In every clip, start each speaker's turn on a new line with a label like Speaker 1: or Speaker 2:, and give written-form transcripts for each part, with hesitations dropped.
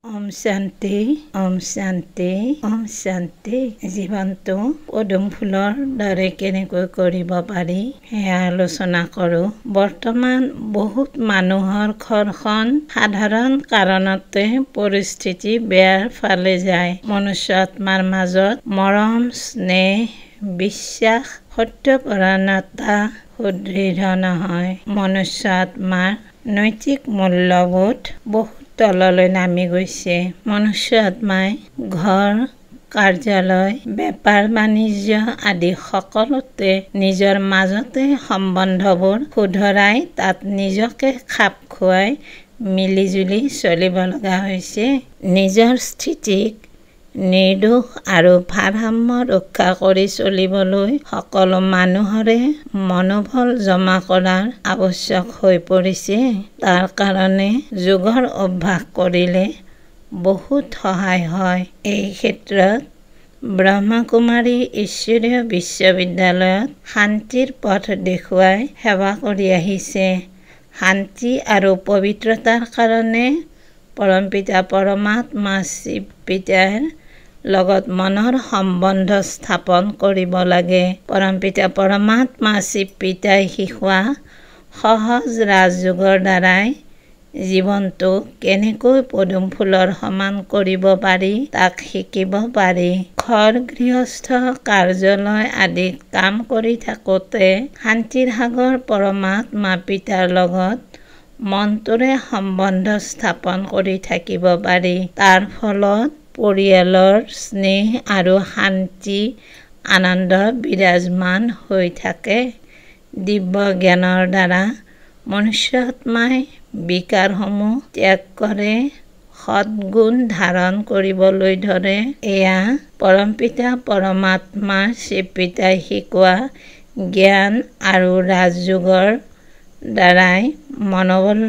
Speaker 1: ওম শান্তি ওম শান্তি ওম শান্তি। জীৱনটো পদুম ফুলৰ দৰে কেনেকৈ কৰিব পাৰি সেয়া আলোচনা কৰোঁ। বৰ্তমান বহুত মানুহৰ ঘৰখন সাধাৰণ কাৰণতে পৰিস্থিতি বেয়াৰ ফালে যায়। মনুষ্য আত্মাৰ মাজত মৰম, স্নেহ, বিশ্বাস, সত্যপৰায়ণতা সুদৃঢ় নহয়। মনুষ্য আত্মাৰ নৈতিক মূল্যবোধ বহুত তললৈ নামি গৈছে। মনুষ্য আত্মাই ঘৰ, কাৰ্যালয়, বেপাৰ বাণিজ্য আদি সকলোতে নিজৰ মাজতে সম্বন্ধবোৰ শুধৰাই তাত নিজকে খাপ খুৱাই মিলিজুলি চলিব লগা হৈছে। নিজৰ স্থিতিক নিৰ্দোষ আৰু ভাৰসাম্য ৰক্ষা কৰি চলিবলৈ সকলো মানুহৰে মনোবল জমা কৰাৰ আৱশ্যক হৈ পৰিছে। তাৰ কাৰণে যোগৰ অভ্যাস কৰিলে বহুত সহায় হয়। এই ক্ষেত্ৰত ব্ৰহ্মকুমাৰী ঈশ্বৰীয় বিশ্ববিদ্যালয়ত শান্তিৰ পথ দেখুৱাই সেৱা কৰি আহিছে। শান্তি আৰু পবিত্ৰতাৰ কাৰণে পৰমপিতা পৰমাত্মা শিৱ পিতাৰ লগত মনৰ সম্বন্ধ স্থাপন কৰিব লাগে। পৰমপিতা পৰমাত্মা শিৱ পিতাই শিকোৱা সহজ ৰাজযোগৰ দ্বাৰাই জীৱনটো কেনেকৈ পদুম ফুলৰ সমান কৰিব পাৰি তাক শিকিব পাৰি। ঘৰ, গৃহস্থ, কাৰ্যালয় আদিত কাম কৰি থাকোঁতে শান্তিৰ সাগৰ পৰমাত্মা পিতাৰ লগত মনটোৰে সম্বন্ধ স্থাপন কৰি থাকিব পাৰি। তাৰ ফলত পৰিয়ালৰ স্নেহ আৰু শান্তি আনন্দ বিৰাজমান হৈ থাকে। দিব্য জ্ঞানৰ দ্বাৰা মনুষ্য আত্মাই বিকাৰসমূহ ত্যাগ কৰে, সৎগুণ ধাৰণ কৰিবলৈ ধৰে। এয়া পৰমপিতা পৰমাত্মা শিৱ পিতাই শিকোৱা জ্ঞান আৰু ৰাজযোগৰ দ্বাৰাই মনোবল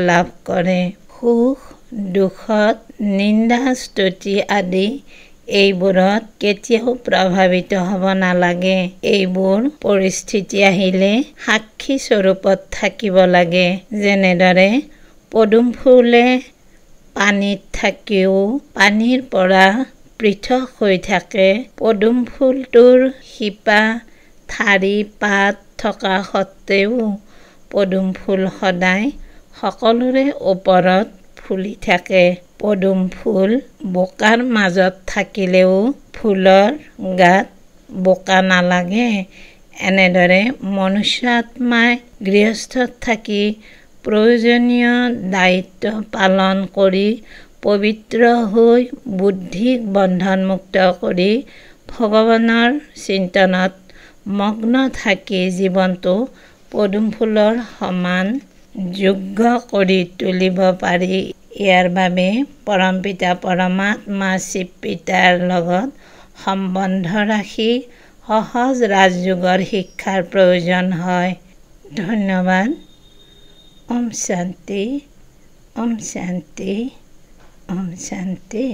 Speaker 1: লাভ কৰে। সুখ দুখত, নিন্দা স্তুতি আদি এইবোৰত কেতিয়াও প্ৰভাৱিত হ'ব নালাগে। এইবোৰ পৰিস্থিতি আহিলে সাক্ষী স্বৰূপত থাকিব লাগে। যেনেদৰে পদুম ফুলে পানীত থাকিও পানীৰ পৰা পৃথক হৈ থাকে। পদুম ফুলটোৰ শিপা, ঠাৰি, পাত থকা সত্ত্বেও পদুম ফুল সদায় সকলোৰে ওপৰত ফুলি থাকে। পদুম ফুল বোকাৰ মাজত থাকিলেও ফুলৰ গাত বোকা নালাগে। এনেদৰে মনুষ্য আত্মাই গৃহস্থত থাকি প্ৰয়োজনীয় দায়িত্ব পালন কৰি পবিত্ৰ হৈ বুদ্ধিক বন্ধনমুক্ত কৰি ভগৱানৰ চিন্তনত মগ্ন থাকি জীৱনটো পদুম ফুলৰ সমান যোগ্য কৰি তুলিব পাৰি। ইয়াৰ বাবে পৰমপিতা পৰমাত্মা শিৱ পিতাৰ লগত সম্বন্ধ ৰাখি সহজ ৰাজযোগৰ শিক্ষাৰ প্ৰয়োজন হয়। ধন্যবাদ। ওম শান্তি ওম শান্তি ওম শান্তি।